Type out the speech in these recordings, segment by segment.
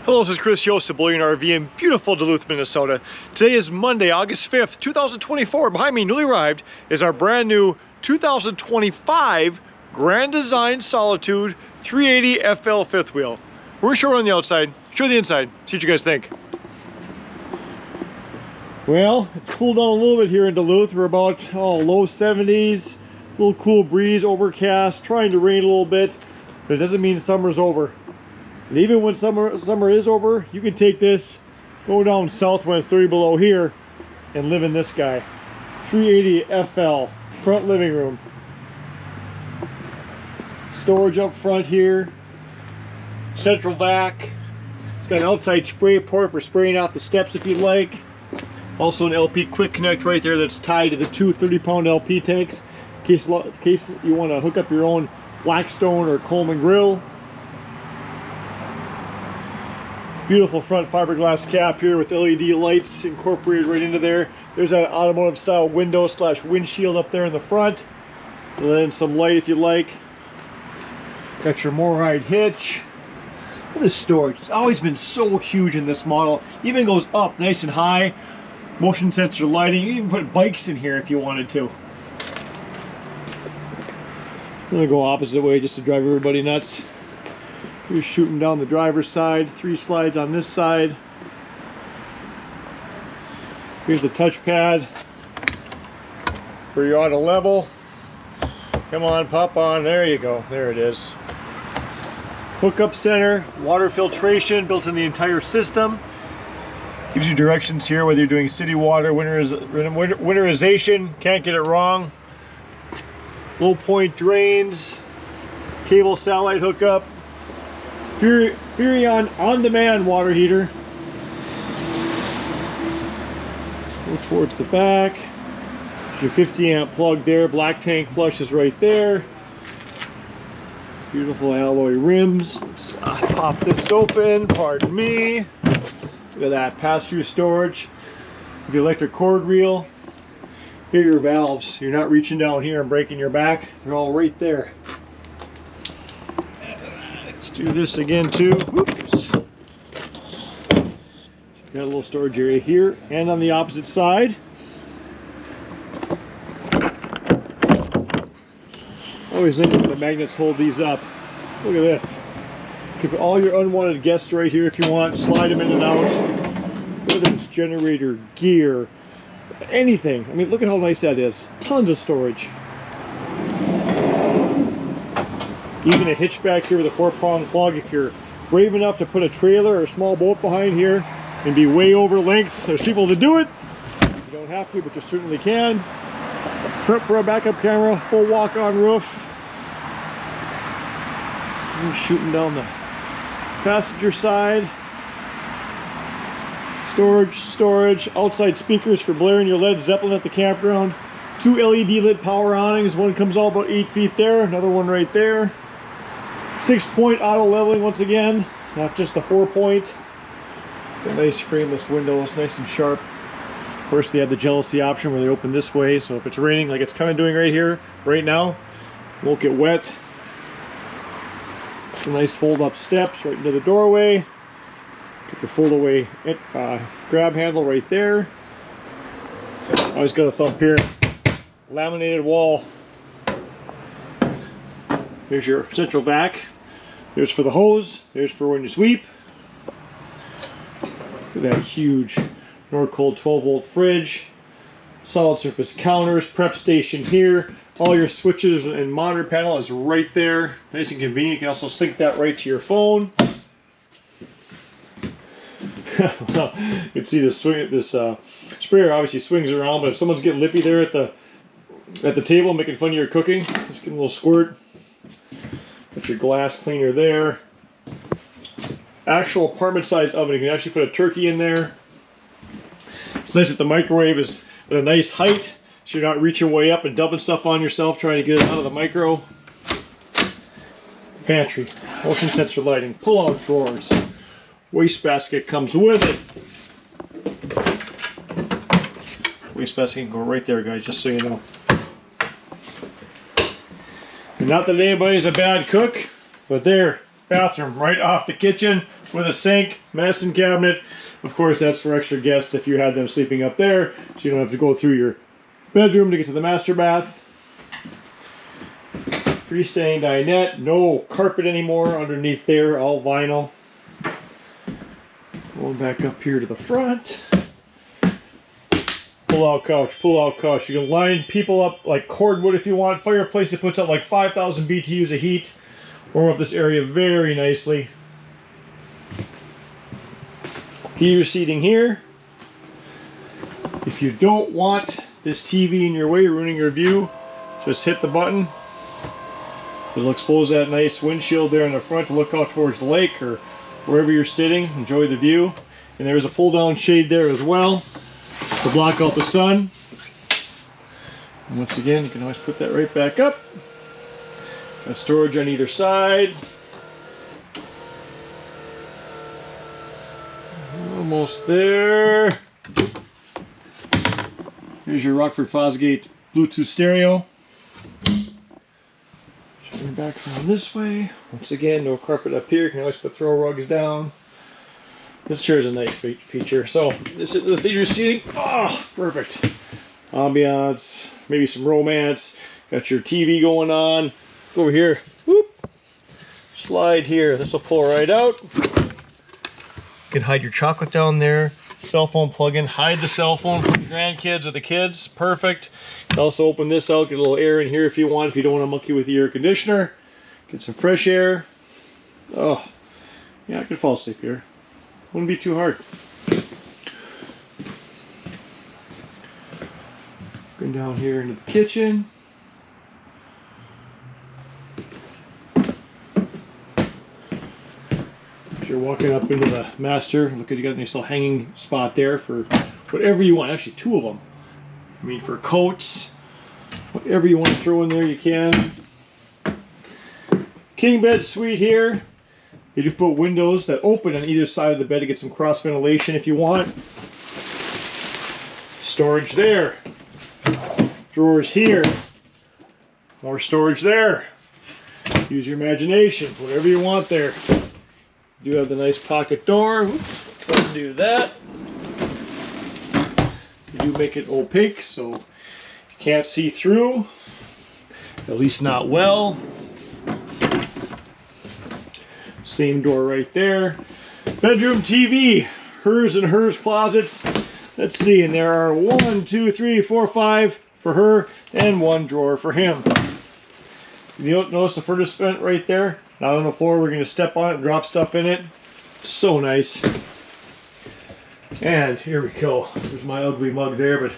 Hello, this is Chris Yost of Billionaire RV in beautiful Duluth, Minnesota. Today is Monday, August 5th, 2024. Behind me, newly arrived, is our brand new 2025 Grand Design Solitude 380FL fifth wheel. We're gonna show it on the outside, show the inside, see what you guys think. Well, it's cooled down a little bit here in Duluth. We're about low 70s, a little cool breeze, overcast, trying to rain a little bit, but it doesn't mean summer's over. And even when summer is over, you can take this, go down south when it's 30 below here, and live in this guy. 380FL, front living room. Storage up front here. Central vac. It's got an outside spray port for spraying out the steps if you'd like. Also an LP quick connect right there that's tied to the two 30-pound LP tanks in case you want to hook up your own Blackstone or Coleman grill. Beautiful front fiberglass cap here with LED lights incorporated right into there. There's that automotive style window slash windshield up there in the front. And then some light if you like. Got your Moorhide hitch. Look at this storage. It's always been so huge in this model. Even goes up nice and high. Motion sensor lighting. You can even put bikes in here if you wanted to. I'm gonna go opposite way just to drive everybody nuts. You're shooting down the driver's side, 3 slides on this side. Here's the touchpad for your auto level. Come on, pop on, there you go, there it is. Hookup center, water filtration built in the entire system. Gives you directions here whether you're doing city water, winterization, can't get it wrong. Low point drains, cable satellite hookup. Furrion on-demand water heater. Let's go towards the back. There's your 50 amp plug there. Black tank flush is right there. Beautiful alloy rims. Let's pop this open. Pardon me. Look at that pass-through storage. The electric cord reel. Here are your valves. You're not reaching down here and breaking your back. They're all right there. Do this again too. Whoops. So got a little storage area here and on the opposite side. It's always nice when the magnets hold these up. Look at this. You can put all your unwanted guests right here if you want. Slide them in and out. Whether it's generator, gear, anything. I mean, look at how nice that is. Tons of storage. Even a hitch back here with a 4-prong plug if you're brave enough to put a trailer or a small boat behind here and be way over length. There's people that do it. You don't have to, but you certainly can. Prep for a backup camera, full walk-on roof. You're shooting down the passenger side. Storage, outside speakers for blaring your Led Zeppelin at the campground. 2 LED lit power awnings. One comes all about 8 feet there, another one right there. 6-point auto leveling once again, not just the 4-point. Got nice frameless windows, nice and sharp. Of course, they have the jealousy option where they open this way, so if it's raining like it's kind of doing right here, right now, it won't get wet. Some nice fold-up steps right into the doorway. Get your fold-away grab handle right there. Always got a thump here. Laminated wall. Here's your central vac. There's for the hose. There's for when you sweep. Look at that huge Norcold 12-volt fridge. Solid surface counters. Prep station here. All your switches and monitor panel is right there. Nice and convenient. You can also sync that right to your phone. Well, you can see this sprayer obviously swings around, but if someone's getting lippy there at the table making fun of your cooking, just give them a little squirt. Got your glass cleaner there. Actual apartment size oven. You can actually put a turkey in there. It's nice that the microwave is at a nice height, so you're not reaching way up and dumping stuff on yourself trying to get it out of the micro. Pantry, motion sensor lighting, pull-out drawers. Wastebasket comes with it. Wastebasket can go right there, guys, just so you know. And not that anybody's a bad cook, but there, bathroom right off the kitchen with a sink, medicine cabinet. Of course, that's for extra guests if you had them sleeping up there, so you don't have to go through your bedroom to get to the master bath. Freestanding dinette, no carpet anymore underneath there, all vinyl. Going back up here to the front. Pull-out couch, pull-out couch. You can line people up like cordwood if you want. Fireplace that puts out like 5,000 BTUs of heat. Warm up this area very nicely. Heater seating here. If you don't want this TV in your way, ruining your view, just hit the button. It'll expose that nice windshield there in the front to look out towards the lake or wherever you're sitting. Enjoy the view. And there's a pull-down shade there as well to block out the sun. And once again, you can always put that right back up. Got storage on either side. Almost there. Here's your Rockford Fosgate Bluetooth stereo. Turn back around this way. Once again, no carpet up here. You can always put throw rugs down. This chair is a nice feature. So this is the theater seating. Oh, perfect. Ambiance, maybe some romance. Got your TV going on. Go over here. Whoop. Slide here. This will pull right out. You can hide your chocolate down there. Cell phone plug-in. Hide the cell phone for the grandkids or the kids. Perfect. You can also open this out. Get a little air in here if you want. If you don't want to monkey with the air conditioner. Get some fresh air. Oh, yeah, I could fall asleep here. Wouldn't be too hard. Going down here into the kitchen. As you're walking up into the master, look at, you got a nice little hanging spot there for whatever you want. Actually, two of them. I mean, for coats, whatever you want to throw in there, you can. King bed suite here. You do put windows that open on either side of the bed to get some cross ventilation if you want. Storage there. Drawers here. More storage there. Use your imagination, whatever you want there. You do have the nice pocket door. Oops, let's undo that. You do make it opaque so you can't see through. At least not well. Same door right there. Bedroom TV, hers and hers closets. Let's see, and there are 1, 2, 3, 4, 5 for her and one drawer for him. You notice the furnace vent right there? Not on the floor. We're going to step on it and drop stuff in it. So nice. And here we go. There's my ugly mug there, but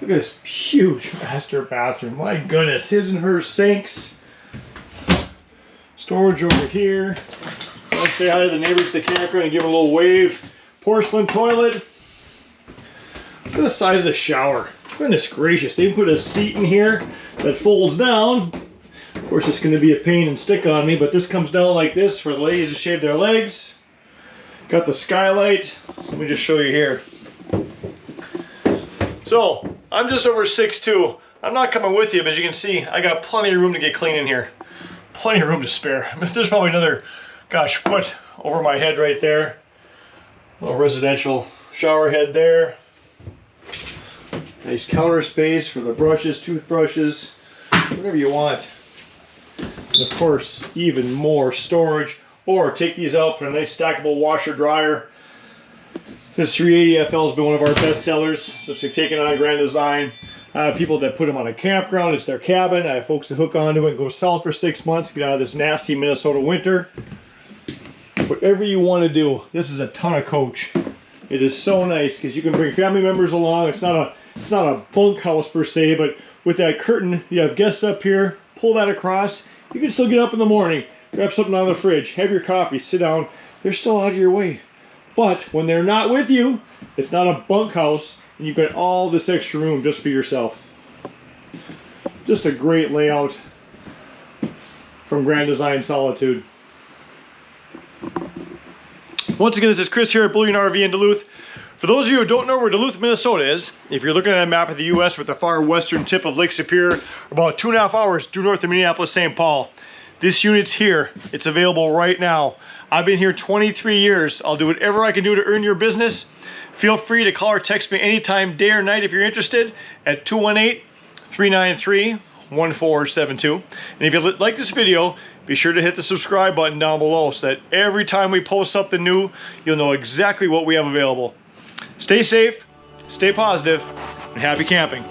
look at this huge master bathroom. My goodness, his and her sinks. Storage over here. Let's say hi to the neighbors at the campground and give them a little wave. Porcelain toilet. Look at the size of the shower. Goodness gracious, they put a seat in here that folds down. Of course, it's going to be a pain and stick on me, but this comes down like this for the ladies to shave their legs. Got the skylight. Let me just show you here. So, I'm just over 6'2". I'm not coming with you, but as you can see, I got plenty of room to get clean in here. Plenty of room to spare. There's probably another, gosh, foot over my head right there. Little residential shower head there. Nice counter space for the brushes, toothbrushes, whatever you want. And of course, even more storage. Or take these out, put a nice stackable washer dryer. This 380FL has been one of our best sellers since we've taken on Grand Design. I have people that put them on a campground, it's their cabin. I have folks that hook onto it and go south for 6 months, get out of this nasty Minnesota winter. Whatever you want to do, this is a ton of coach. It is so nice because you can bring family members along. It's not a bunkhouse per se, but with that curtain, you have guests up here, pull that across. You can still get up in the morning, grab something out of the fridge, have your coffee, sit down. They're still out of your way. But when they're not with you, it's not a bunkhouse, and you've got all this extra room just for yourself. Just a great layout from Grand Design Solitude. Once again, this is Chris here at Bullion RV in Duluth. For those of you who don't know where Duluth, Minnesota is, if you're looking at a map of the U.S. with the far western tip of Lake Superior, about 2.5 hours due north of Minneapolis, St. Paul. this unit's here. It's available right now. I've been here 23 years. I'll do whatever I can do to earn your business. Feel free to call or text me anytime, day or night, if you're interested, at 218-393-1472. And if you like this video, be sure to hit the subscribe button down below so that every time we post something new, you'll know exactly what we have available. Stay safe, stay positive, and happy camping.